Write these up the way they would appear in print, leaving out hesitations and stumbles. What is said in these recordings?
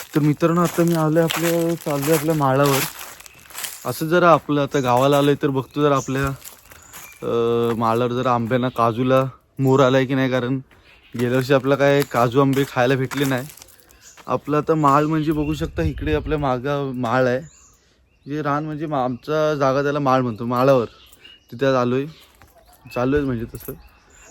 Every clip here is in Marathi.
तर मित्रांनो आता मी चाललोय आपल्या माळावर. असं जरा आपलं आता गावाला आलोय तर बघतो जरा आपल्या माळावर जरा आंब्यांना काजूला मोर आलाय की नाही, कारण गेल्या वर्षी आपला काय काजू आंबे खायला भेटले नाही. आपलं आता माळ म्हणजे बघू शकता इकडे आपल्या मागं माळ आहे, जे रान म्हणजे आमचा जागा त्याला माळ म्हणतो. माळावर तिथं चालू आहे म्हणजे तसं.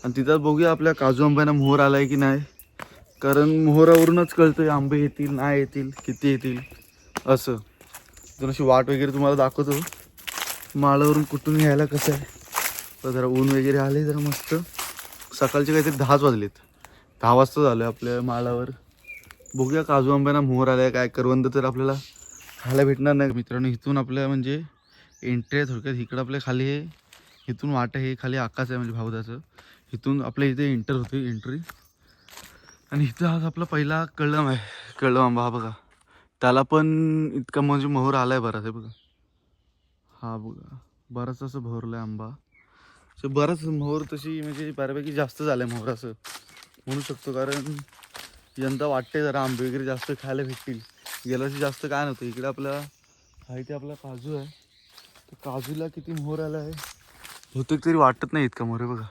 आणि तिथं बघूया आपल्या काजू आंब्यांना मोहर आलाय की नाही, कारण मोहरावरूनच कळतं आंबे येतील नाही येतील किती येतील असं. जर अशी वाट वगैरे तुम्हाला दाखवतो माळावरून कुठून यायला कसं आहे. तर जरा ऊन वगैरे आले जरा मस्त. सकाळचे काहीतरी 10च वाजलेत, 10 वाजता झालं आपल्या माळावर. बघूया काजू आंब्यांना मोहर आलाय काय. करवंद तर आपल्याला खायला भेटणार नाही मित्रांनो. इथून आपल्या म्हणजे एंट्री आहे थोडक्यात. इकडं आपल्या खाली हे इथून वाट आहे, हे खाली आकाश आहे म्हणजे भाऊदाचं. इथून आपल्या इथे एंटर होते एंट्री. आणि इथं आज आपला पहिला कळम आहे, कळम आंबा. हा बघा, त्याला पण इतका म्हणजे मोहर आलाय बराच आहे बघा. हा बघा बराच असं भरलाय आंबा. बराच मोहर तशी म्हणजे बऱ्यापैकी जास्त झालाय मोहर असं म्हणू शकतो. कारण यंदा वाटते जरा आंबे वगैरे जास्त खायला भेटतील. गेल्या वर्षी जास्त काय नव्हतं. इकडे आपला हा इथे आपला काजू आहे, तर काजूला किती मोहर आला आहे बहुतेक तरी वाटत नाही इतका मोहर आहे बघा.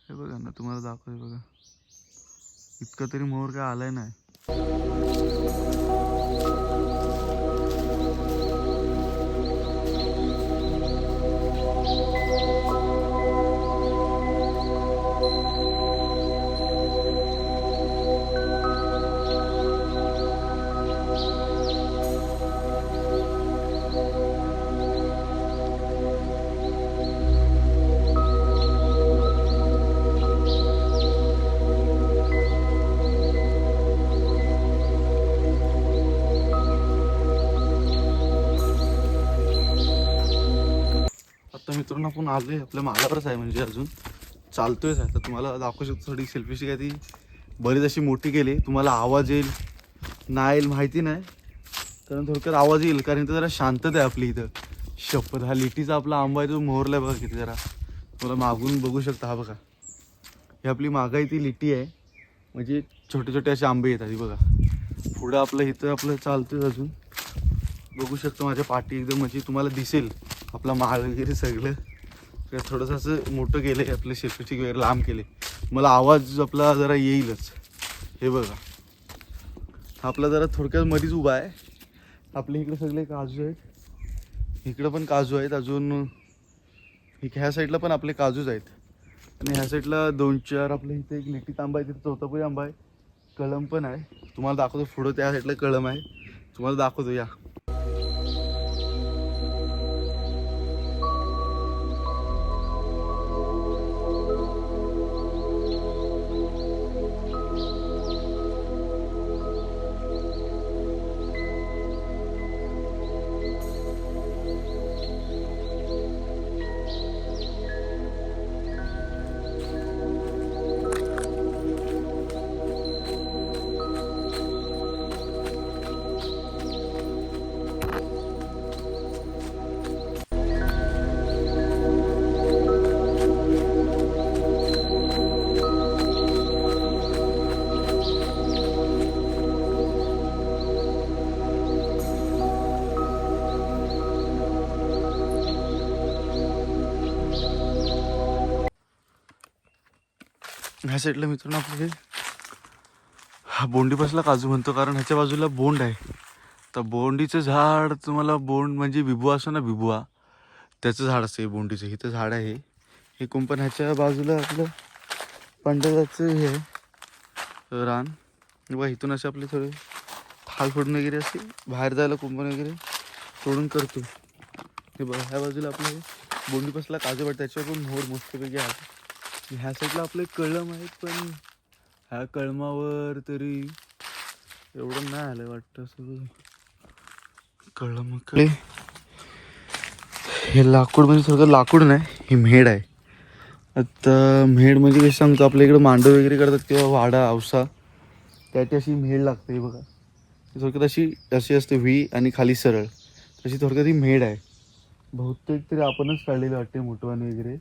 हे बघा ना, तुम्हाला दाखवते बघा, इतका तरी मोहर काय आलाय नाही. आता मित्रांनो आपण आलोय आपल्या माळावरच आहे, म्हणजे अजून चालतोयच आहे. तर तुम्हाला दाखवू शकतो थोडी सेल्फीशी काय ती बरीच अशी मोठी केली. तुम्हाला आवाज येईल नाही येईल माहिती नाही, कारण थोडक्यात आवाज येईल कारण इथं जरा शांतता आहे आपली इथं. शपथ, हा लिटीचा आपला आंबा आहे तो मोहरलाय बघा किती. जरा तुम्हाला मागून बघू शकता. हा बघा, ही आपली मागाई ती लिटी आहे, म्हणजे छोटे छोटे असे आंबे येतात. बघा पुढं आपलं इथं आपलं चालतोय अजून. बघू शकतो माझ्या पाठी एकदम म्हणजे तुम्हाला दिसेल आपला माळ वगैरे सगळं. थोडंसं असं मोठं केलं आहे आपलं, शेल्फी वगैरे लांब केले, मला आवाज आपला जरा येईलच. हे बघा आपला जरा थोडक्यात मध्येच उभा आहे. आपल्या इकडे सगळे काजू आहेत, इकडं पण काजू आहेत अजून. ह्या साईडला पण आपले काजूच आहेत. आणि ह्या साईडला 2-4 आपल्या इथे एक लिटीत आंबा आहे, तिथे चौथापुरी आंबा आहे, कळम पण आहे. तुम्हाला दाखवतो पुढं त्या साईडला कळम आहे, तुम्हाला दाखवतो या. ह्या साईडला मित्रांनो आपले हा बोंडीपासला काजू म्हणतो, कारण ह्याच्या बाजूला बोंड आहे. तर बोंडीचं झाड तुम्हाला, बोंड म्हणजे बिबुआ असतो ना, बिबुआ त्याचं झाड असतं हे बोंडीचं. इथं झाड आहे हे कुंपण. ह्याच्या बाजूला आपलं पंडगाचं हे आहे रान. बघा इथून असे आपले थोडे खाल फोडून वगैरे असे बाहेर जायला कुंपण वगैरे तोडून करतो. हे बघा ह्या बाजूला आपलं बोंडीपासला काजू वाटतं, त्याच्यावर पण मोहर मस्तपैकी आहे. ह्या साईडला आपले कळम आहेत, पण ह्या कळमावर तरी एवढं नाही आलं वाटतं सगळं. कळम हे लाकूड म्हणजे थोडं लाकूड नाही, ही मेड आहे. आता मेड म्हणजे कसं सांगतो, आपल्या इकडं मांडव वगैरे करतात किंवा वाडा औसा, त्याची अशी मेड लागते. हे बघा थोडक्यात अशी अशी असते व्ही आणि खाली सरळ, तशी थोडक्यात ही मेड आहे. बहुतेक तरी आपणच काढलेली वाटते मोठवानी वगैरे.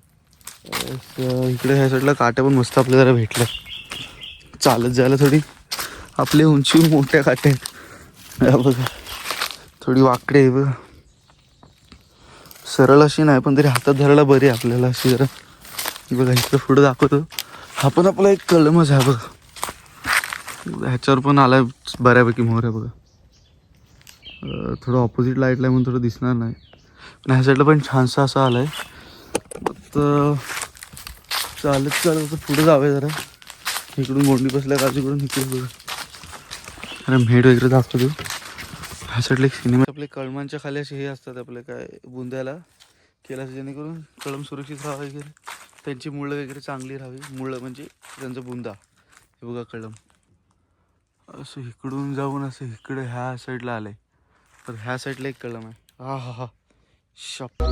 इकडे ह्या साईडला काट्या पण मस्त आपल्याला जरा भेटल्या. चालत जायला थोडी आपली उंची मोठ्या काट्या आहेत. हा बघा थोडी वाकडे आहे बघा, सरळ अशी नाही पण तरी हातात धरायला बरी आहे आपल्याला अशी जरा. बघा इकडं पुढं दाखवतो, हा पण आपला एक कलमच आहे बघा. ह्याच्यावर पण आलाय बऱ्यापैकी मोहर आहे बघा. थोडं ऑपोजिट लाईटला म्हणून थोडं दिसणार नाही, पण ह्या साईडला पण छानसा असा आलाय. तर चालत चालत पुढे जावे जरा. इकडून गोंडी बसल्या काजूकडून इकडे बघा जरा मेढ वगैरे दाखवतो. ह्या साईडला एक सिनेमा, आपले कळमांच्या खाली असे हे असतात आपले काय बुंद्याला केलं असं, जेणेकरून कळम सुरक्षित राहावं वगैरे, त्यांची मुळं वगैरे चांगली राहावी. मुळं म्हणजे त्यांचा बुंदा, हे बघा कळम. असं इकडून जाऊन असं इकडे ह्या साईडला आलंय, तर ह्या साईडला एक कळम आहे. हा हा हा शॉप.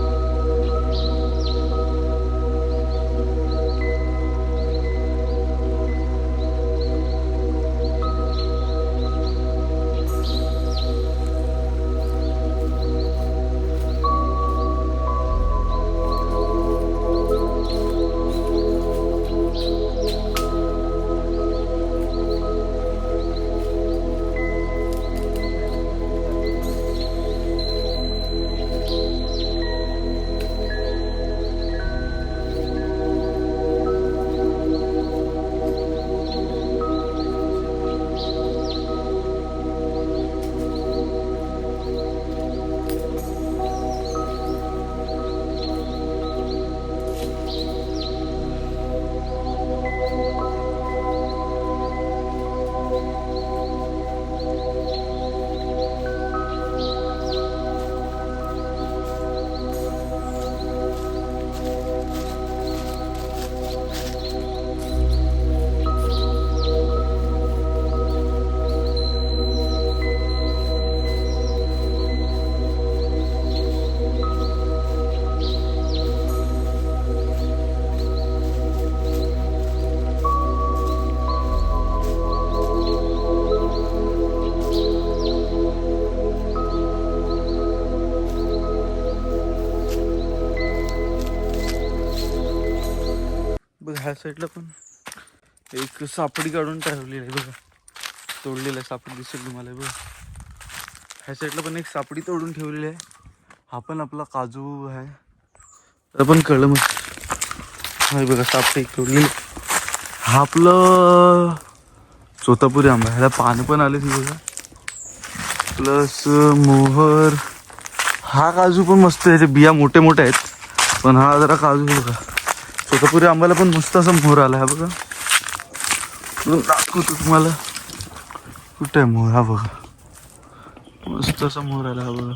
बघा ह्या साईडला पण एक सापडी काढून ठेवलेली आहे बघा, तोडलेलं आहे. सापडी दिसेल तुम्हाला बघा. ह्या साईडला पण एक सापडी तोडून ठेवलेली आहे. हा पण आपला काजू आहे, पण कळलं मग हा बघा सापडी एक तोडलेली. हा आपलं तोतापुरी आंबा, ह्याला पानं पण आले ती बघा, प्लस मोहर. हा काजू पण मस्त आहे, बिया मोठे मोठे आहेत, पण हा जरा काजू बघा. तोतापुरी आंब्याला पण मस्त असा मोहर आला आहे बघा. दाखवतो तुम्हाला, कुठे आहे मोहर, हा बघा मस्त असा मोहर आला हा बघा,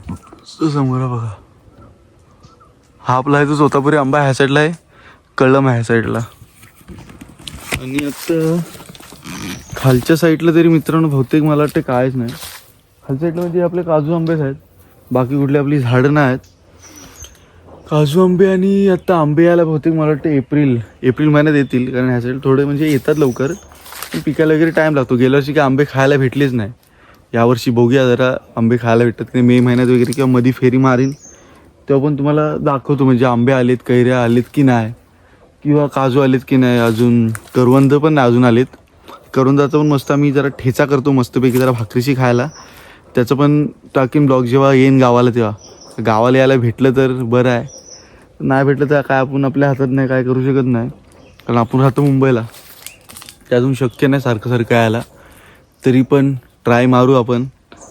मस्त असा मोहर बघा. हा आपला आहे तो तोतापुरी आंबा, ह्या साईडला आहे कळम ह्या साईडला. आणि आता खालच्या साईडला तरी मित्रांनो बहुतेक मला वाटतं कायच नाही. खालच्या साईडला म्हणजे आपले काजू आंबेच आहेत, बाकी कुठली आपली झाडं नाही आहेत. काजू आंबे, आणि आता आंबे यायला बहुतेक मला वाटतं एप्रिल महिन्यात येतील, कारण ह्या साईड थोडे म्हणजे येतात लवकर, पण पिकायला वगैरे टाईम लागतो. गेल्या वर्षी काय आंबे खायला भेटलेच नाही, यावर्षी बघूया जरा आंबे खायला भेटतात की मे महिन्यात वगैरे, किंवा मध्ये फेरी मारीन तेव्हा पण तुम्हाला दाखवतो, म्हणजे आंबे आलेत, कैऱ्या आलेत की नाही, किंवा काजू आलेत की नाही. अजून करवंद पण नाही अजून आलेत. करवंदाचा पण मस्त आम्ही जरा ठेचा करतो मस्तपैकी जरा भाकरीशी खायला, त्याचं पण टाकीन ब्लॉग जेव्हा येईन गावाला तेव्हा. गावाला यायला भेटलं तर बरं आहे, नाही भेटलं तर काय आपण आपल्या हातात नाही, काय करू शकत नाही, कारण आपण राहतो मुंबईला, त्यातून शक्य नाही सारखं सारखं यायला. तरी पण ट्राय मारू आपण,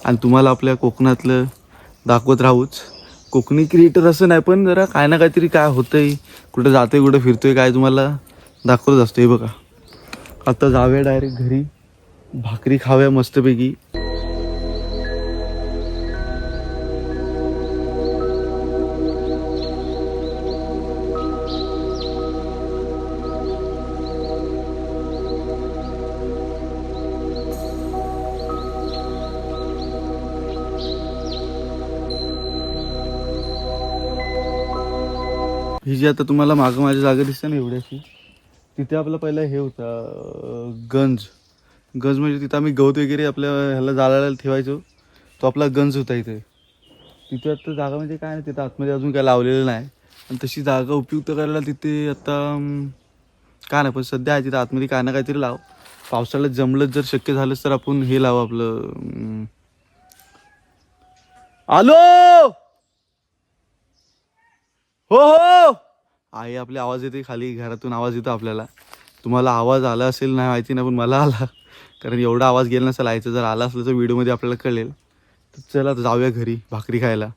आणि तुम्हाला आपल्या कोकणातलं दाखवत राहूच. कोकणी क्रिएटर असं नाही, पण जरा काय ना काहीतरी काय होतंय, कुठं जातोय कुठं फिरतोय काय तुम्हाला दाखवत असतो. हे बघा आता जाऊया डायरेक्ट घरी, भाकरी खाव्या मस्तपैकी. ही जी आता तुम्हाला मागं माझी जागा दिसते ना एवढ्याशी, तिथे आपला पहिला हे होता गंज म्हणजे तिथं आम्ही गवत वगैरे आपल्या ह्याला जाळायला ठेवायचो, तो आपला गंज होता इथे. तिथे आता जागा म्हणजे काय नाही, तिथं आतमध्ये अजून काय लावलेलं नाही, आणि तशी जागा उपयुक्त करायला तिथे आता काय नाही, पण सध्या आहे तिथं आतमध्ये काय ना काहीतरी लाव. पावसाळ्यात जमलं जर शक्य झालंच तर आपण हे लावू आपलं आलो हो हो आई आपले आवाज येते खाली घरातून आवाज येतो आपल्याला. तुम्हाला आवाज आला असेल नाही माहिती नाही पण मला आला कारण एवढा आवाज गेला नसेल आईचा. जर आला असलं तर व्हिडिओमध्ये आपल्याला कळेल. तर चला जाऊया घरी भाकरी खायला.